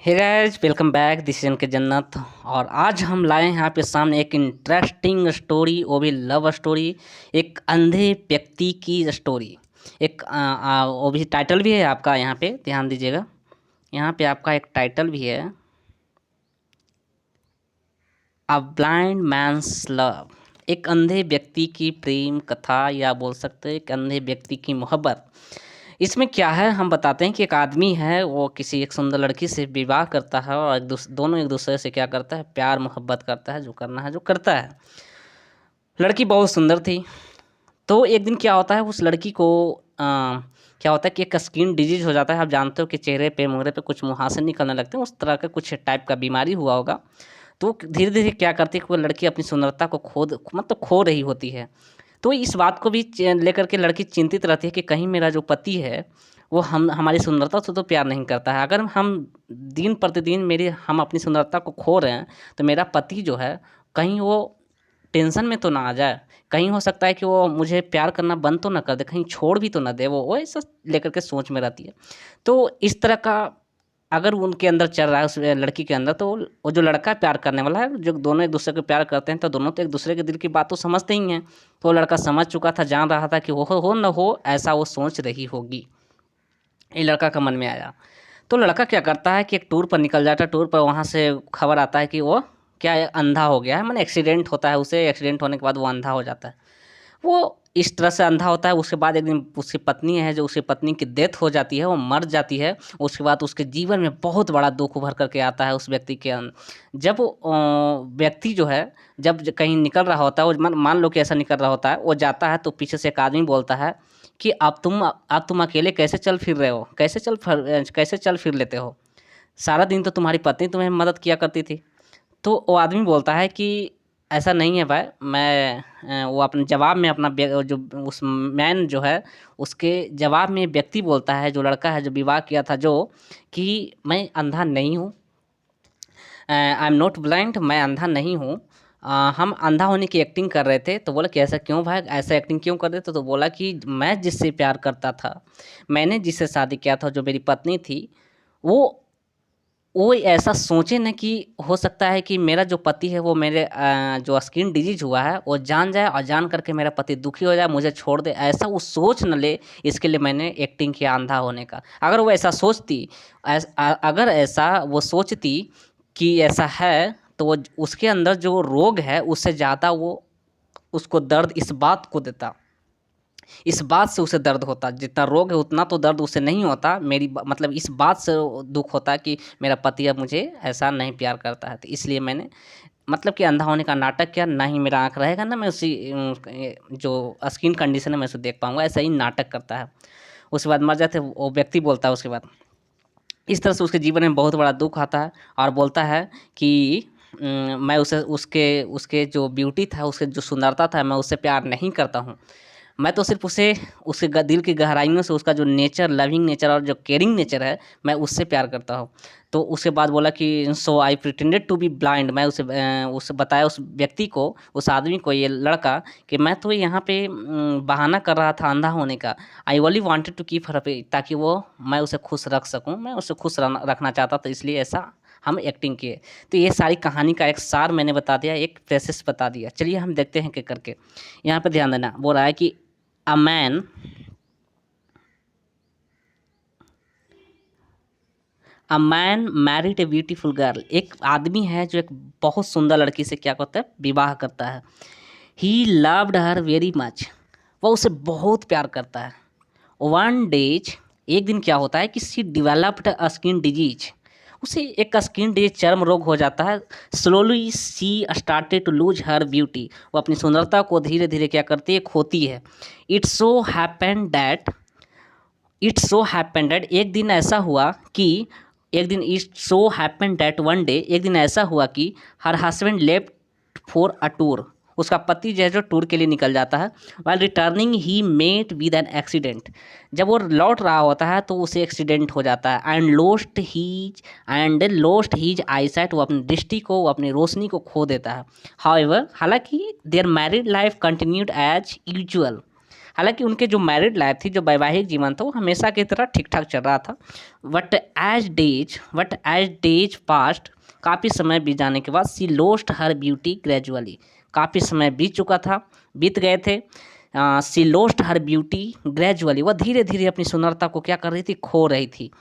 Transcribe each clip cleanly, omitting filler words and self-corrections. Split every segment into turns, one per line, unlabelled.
Hey guys, welcome back. This is K Jannat. और आज हम लाए हैं आपके सामने एक इंटरेस्टिंग स्टोरी, वो भी लव स्टोरी। एक अंधे व्यक्ति की स्टोरी। वो भी टाइटल भी है आपका, यहाँ पे ध्यान दीजिएगा। यहाँ पे आपका एक टाइटल भी है, अ ब्लाइंड मैन्स लव। एक अंधे व्यक्ति की प्रेम कथा, या बोल सकते हैं एक अंधे व्यक्ति की मोहब्बत। इसमें क्या है, हम बताते हैं कि एक आदमी है, वो किसी एक सुंदर लड़की से विवाह करता है और दोनों एक दूसरे से क्या करता है, प्यार मोहब्बत करता है, जो करना है जो करता है। लड़की बहुत सुंदर थी। तो एक दिन क्या होता है, उस लड़की को क्या होता है कि एक स्किन डिजीज हो जाता है। आप जानते हो कि चेहरे पे मुहरे पे कुछ मुहासे निकलने लगते हैं, उस तरह का कुछ टाइप का बीमारी हुआ होगा। तो धीरे धीरे क्या करती है कि वो लड़की अपनी सुंदरता को खो रही होती है। तो इस बात को भी लेकर के लड़की चिंतित रहती है कि कहीं मेरा जो पति है वो हम हमारी सुंदरता से तो प्यार नहीं करता है। अगर हम दिन प्रतिदिन मेरी हम अपनी सुंदरता को खो रहे हैं, तो मेरा पति जो है कहीं वो टेंशन में तो ना आ जाए। कहीं हो सकता है कि वो मुझे प्यार करना बंद तो ना कर दे, कहीं छोड़ भी तो ना दे। वो ऐसा लेकर के सोच में रहती है। तो इस तरह का अगर उनके अंदर चल रहा है, उस लड़की के अंदर, तो वो जो लड़का प्यार करने वाला है, जो दोनों एक दूसरे को प्यार करते हैं, तो दोनों तो एक दूसरे के दिल की बात तो समझते ही हैं। तो वो लड़का समझ चुका था, जान रहा था कि वो हो न हो ऐसा वो सोच रही होगी। ये लड़का का मन में आया। तो लड़का क्या करता है कि एक टूर पर निकल जाता है। टूर पर वहाँ से खबर आता है कि वो क्या है, अंधा हो गया है। माने एक्सीडेंट होता है उसे, एक्सीडेंट होने के बाद वो अंधा हो जाता है। वो इस तरह से अंधा होता है। उसके बाद एक दिन उसकी पत्नी है, जो उसकी पत्नी की डेथ हो जाती है, वो मर जाती है। उसके बाद उसके जीवन में बहुत बड़ा दुख उभर करके आता है उस व्यक्ति के जब वो व्यक्ति जो है, जब कहीं निकल रहा होता है, वो मान लो कि ऐसा निकल रहा होता है, वो जाता है तो पीछे से एक आदमी बोलता है कि अब तुम अकेले कैसे चल फिर रहे हो, कैसे चल फिर लेते हो। सारा दिन तो तुम्हारी पत्नी तुम्हें मदद किया करती थी। तो वो आदमी बोलता है कि ऐसा नहीं है भाई। वो अपने जवाब में जो उस मैन जो है, उसके जवाब में व्यक्ति बोलता है, जो लड़का है जो विवाह किया था, जो कि मैं अंधा नहीं हूँ। आई एम नॉट ब्लाइंड, मैं अंधा नहीं हूँ। हम अंधा होने की एक्टिंग कर रहे थे। तो बोला कि ऐसा क्यों भाई, ऐसा एक्टिंग क्यों कर रहे थे। तो बोला कि मैं जिससे प्यार करता था, मैंने जिससे शादी किया था, जो मेरी पत्नी थी, वो वो ऐसा सोचे न कि हो सकता है कि मेरा जो पति है वो मेरे जो स्किन डिजीज हुआ है वो जान जाए, और जान करके मेरा पति दुखी हो जाए, मुझे छोड़ दे, ऐसा वो सोच न ले। इसके लिए मैंने एक्टिंग किया अंधा होने का। अगर वो ऐसा सोचती, अगर ऐसा वो सोचती कि ऐसा है, तो वो उसके अंदर जो रोग है उससे ज़्यादा वो उसको दर्द इस बात को देता, इस बात से उसे दर्द होता। जितना रोग है उतना तो दर्द उसे नहीं होता। मतलब इस बात से दुख होता कि मेरा पति अब मुझे ऐसा नहीं प्यार करता है। तो इसलिए मैंने मतलब कि अंधा होने का नाटक किया। ना ही मेरा आँख रहेगा, ना मैं जो स्किन कंडीशन है मैं उसे देख पाऊंगा। ऐसा ही नाटक करता है। उसके बाद मर जाते, वो व्यक्ति बोलता है उसके बाद। इस तरह से उसके जीवन में बहुत बड़ा दुख आता है, और बोलता है कि मैं उसे उसके उसके जो ब्यूटी था, उसके जो सुंदरता था, मैं उससे प्यार नहीं करता हूँ। मैं तो सिर्फ उसे उसके दिल की गहराइयों से, उसका जो नेचर, लविंग नेचर और जो केयरिंग नेचर है, मैं उससे प्यार करता हूँ। तो उसके बाद बोला कि सो I pretended to be blind. मैं उसे बताया, उस व्यक्ति को, उस आदमी को, ये लड़का, कि मैं तो यहाँ पे बहाना कर रहा था अंधा होने का। I only wanted to keep her happy, ताकि वो मैं उसे खुश रख सकूँ, मैं उसे खुश रखना चाहता था, इसलिए ऐसा हम एक्टिंग किए। तो ये सारी कहानी का एक सार मैंने बता दिया, एक प्रेसेस बता दिया। चलिए हम देखते हैं क्या करके। यहाँ पे ध्यान देना, बोल रहा है कि a man a man married a beautiful girl. एक आदमी है जो एक बहुत सुंदर लड़की से क्या करता है, विवाह करता है। He loved her very much. वह उसे बहुत प्यार करता है। वन डेज, एक दिन क्या होता है कि she developed a skin disease. उसे एक स्किन डिजीज, चर्म रोग हो जाता है। Slowly she started to lose her beauty. वो अपनी सुंदरता को धीरे धीरे क्या करती है, खोती है। इट्स सो हैपेंड दैट, एक दिन ऐसा हुआ कि एक दिन it's so happened that one day, एक दिन ऐसा हुआ कि her husband left for a tour. उसका पति जो है, जो टूर के लिए निकल जाता है। While returning he met with an accident. जब वो लौट रहा होता है तो उसे एक्सीडेंट हो जाता है। And lost his eyesight. वो अपनी दृष्टि को, वो अपनी रोशनी को खो देता है। हाउएवर, हालांकि their married life continued as usual. हालांकि उनके जो मैरिड लाइफ थी, जो वैवाहिक जीवन था, वो हमेशा की तरह ठीक ठाक चल रहा था। बट एज डेज पास्ट, काफ़ी समय बीत जाने के बाद, सी लोस्ट हर ब्यूटी ग्रेजुअली, काफ़ी समय बीत गए थे। सी लोस्ट हर ब्यूटी ग्रेजुअली, वह धीरे धीरे अपनी सुंदरता को क्या कर रही थी, खो रही थी।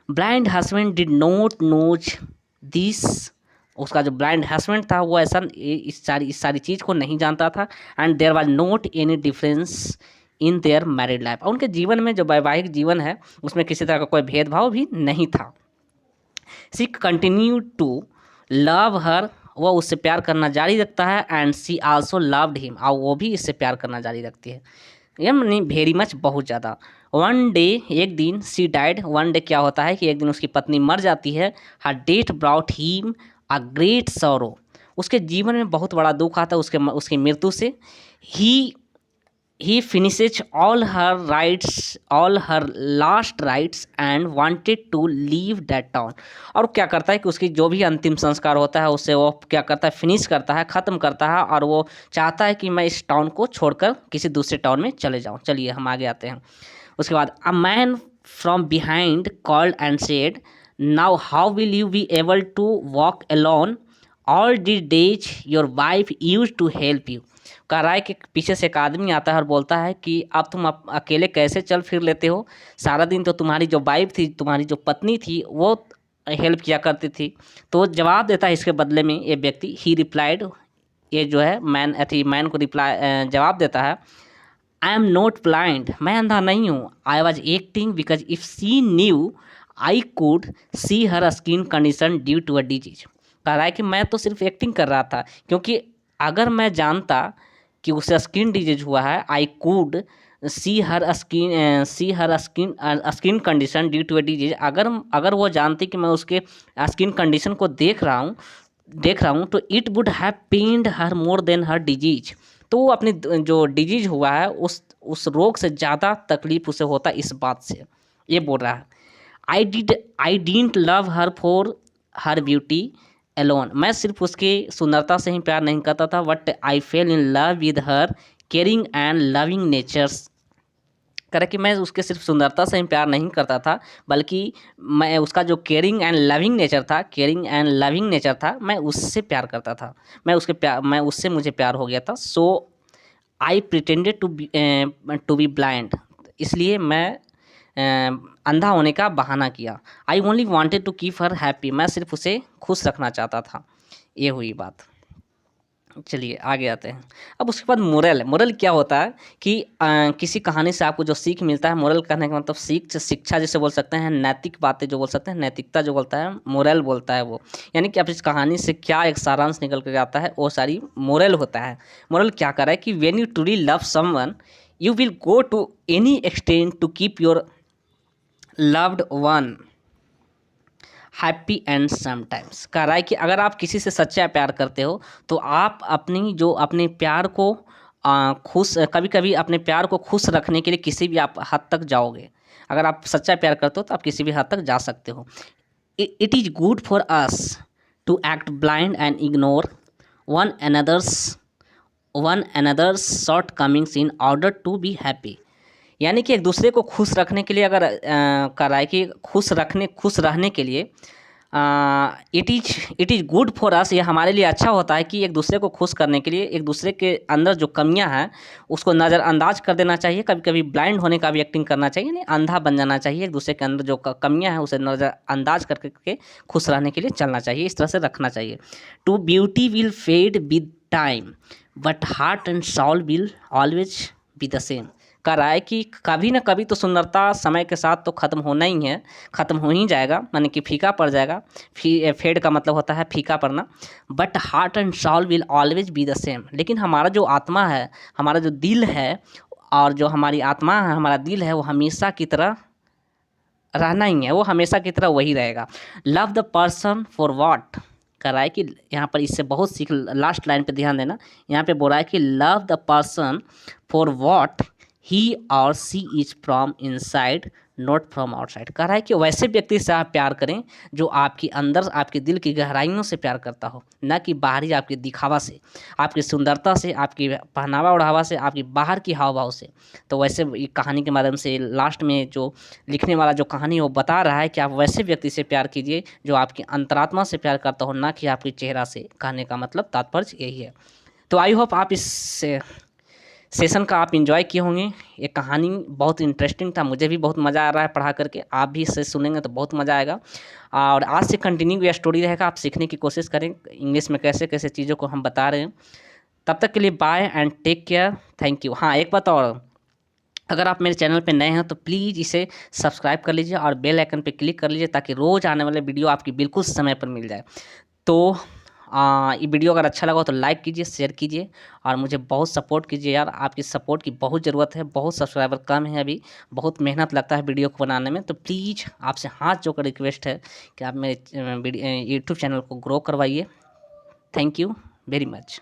Blind husband did not knows this, उसका जो ब्लाइंड हस्बैंड था वो ऐसा इस सारी चीज़ को नहीं जानता था। And there was not any difference in their married life, और उनके जीवन में जो वैवाहिक जीवन है उसमें किसी तरह का कोई भेदभाव भी नहीं था। She continue to love her, वह उससे प्यार करना जारी रखता है। And she also loved him, और वो भी इससे प्यार करना जारी रखती है, यानी वेरी मच, बहुत ज़्यादा। वन डे, एक दिन, सी डाइड, वन डे क्या होता है कि एक दिन उसकी पत्नी मर जाती है। Her death brought him a great sorrow, उसके जीवन में बहुत बड़ा दुख आता है उसकी मृत्यु से। ही finishes all her last rites and wanted to leave that town, और क्या करता है कि उसकी जो भी अंतिम संस्कार होता है उससे वो क्या करता है, फिनिश करता है, ख़त्म करता है, और वो चाहता है कि मैं इस टाउन को छोड़कर किसी दूसरे टाउन में चले जाऊँ। चलिए हम आगे आते हैं। उसके बाद a man from behind called and said, now how will you be able to walk alone, all the days your wife use to help you. कह रहा है कि पीछे से एक आदमी आता है और बोलता है कि अब तुम अकेले कैसे चल फिर लेते हो, सारा दिन तो तुम्हारी जो वाइफ थी, तुम्हारी जो पत्नी थी, वो हेल्प किया करती थी। तो जवाब देता है इसके बदले में ये व्यक्ति, ही रिप्लाइड, ये जो है मैन को जवाब देता है, आई एम नॉट ब्लाइंड, मैं अंधा नहीं हूँ। I was acting because if she knew I could see her skin condition due to a disease. कह रहा है कि मैं तो सिर्फ एक्टिंग कर रहा था, क्योंकि अगर मैं जानता कि उसे स्किन डिजीज हुआ है, I could see her skin condition due to a disease, अगर वो जानती कि मैं उसके स्किन कंडीशन को देख रहा हूँ तो it would have pained her more than her disease, तो वो अपनी जो डिजीज हुआ है उस रोग से ज़्यादा तकलीफ उसे होता इस बात से। ये बोल रहा है, I didn't love her for her beauty alone, मैं सिर्फ उसकी सुंदरता से ही प्यार नहीं करता था, but I fell in love with her caring and loving natures. करे कि मैं उसके सिर्फ सुंदरता से ही प्यार नहीं करता था, बल्कि मैं उसका जो केयरिंग एंड लविंग नेचर था, मैं उससे प्यार करता था, मैं उससे मुझे प्यार हो गया था। So I pretended to be blind, इसलिए मैं अंधा होने का बहाना किया। I only wanted to keep her happy, मैं सिर्फ उसे खुश रखना चाहता था। ये हुई बात। चलिए आगे आते हैं। अब उसके बाद मोरल क्या होता है कि किसी कहानी से आपको जो सीख मिलता है, मोरल कहने का मतलब शिक्षा जिसे बोल सकते हैं, नैतिक बातें जो बोल सकते हैं, नैतिकता जो बोलता है, मोरल बोलता है वो, यानी कि आप इस कहानी से क्या एक सारांश निकल कर आता है, वो सारी मोरल होता है। मोरल क्या कर रहा है कि when you truly love someone you will go to any extent to keep your loved one happy and sometimes. कह रहा है कि अगर आप किसी से सच्चा प्यार करते हो तो आप अपने प्यार को कभी कभी अपने प्यार को खुश रखने के लिए किसी भी आप हद तक जाओगे। अगर आप सच्चा प्यार करते हो तो आप किसी भी हद तक जा सकते हो। It is good for us to act blind and ignore one another's shortcomings in order to be happy, यानी कि एक दूसरे को खुश रखने के लिए अगर कर रहा है कि खुश रहने के लिए इट इज़ गुड फॉर अस, ये हमारे लिए अच्छा होता है कि एक दूसरे को खुश करने के लिए एक दूसरे के अंदर जो कमियां हैं उसको नज़रअंदाज कर देना चाहिए। कभी कभी ब्लाइंड होने का भी एक्टिंग करना चाहिए, यानी अंधा बन जाना चाहिए। एक दूसरे के अंदर जो कमियां हैं उसे नज़रअंदाज करके खुश रहने के लिए चलना चाहिए, इस तरह से रखना चाहिए। To beauty will fade with time but heart and soul will always be the same. कह रहा है कि कभी ना कभी तो सुंदरता समय के साथ तो ख़त्म होना ही है, ख़त्म हो ही जाएगा, माने कि फीका पड़ जाएगा। फेड का मतलब होता है फीका पड़ना। But heart and soul will always be the same, लेकिन हमारा जो आत्मा है, हमारा जो दिल है, और जो हमारी आत्मा है, हमारा दिल है, वो हमेशा की तरह रहना ही है, वो हमेशा की तरह वही रहेगा। Love the person for what. कह रहा है कि यहाँ पर इससे बहुत सीख, लास्ट लाइन पे ध्यान देना, यहाँ पे बोल रहा है कि love the person for what he or she is from inside not from outside. कह रहा है कि वैसे व्यक्ति से आप प्यार करें जो आपकी अंदर आपके दिल की गहराइयों से प्यार करता हो, ना कि बाहरी आपके दिखावा से, आपकी सुंदरता से, आपकी पहनावा ओढ़ावा से, आपकी बाहर की हाव भाव से। तो वैसे ये कहानी के माध्यम से लास्ट में जो लिखने वाला जो कहानी है वो बता रहा है कि आप वैसे व्यक्ति से प्यार कीजिए जो आपकी अंतरात्मा से प्यार करता हो, ना कि आपके चेहरा से। कहने का मतलब तात्पर्य यही है। तो आई होप आप इस सेशन का आप इंजॉय किए होंगे। ये कहानी बहुत इंटरेस्टिंग था, मुझे भी बहुत मज़ा आ रहा है पढ़ा करके, आप भी इसे सुनेंगे तो बहुत मज़ा आएगा। और आज से कंटिन्यू ये स्टोरी रहेगा, आप सीखने की कोशिश करें इंग्लिश में कैसे कैसे चीज़ों को हम बता रहे हैं। तब तक के लिए bye and take care, thank you. हाँ, एक बात और, अगर आप मेरे चैनल पे नए हैं तो प्लीज़ इसे सब्सक्राइब कर लीजिए और बेल आइकन पे क्लिक कर लीजिए ताकि रोज़ आने वाले वीडियो आपकी बिल्कुल समय पर मिल जाए। तो ये वीडियो अगर अच्छा लगा तो लाइक कीजिए, शेयर कीजिए और मुझे बहुत सपोर्ट कीजिए यार, आपकी सपोर्ट की बहुत ज़रूरत है। बहुत सब्सक्राइबर कम है अभी, बहुत मेहनत लगता है वीडियो को बनाने में। तो प्लीज़ आपसे हाथ जोड़कर रिक्वेस्ट है कि आप मेरे यूट्यूब चैनल को ग्रो करवाइए। Thank you very much.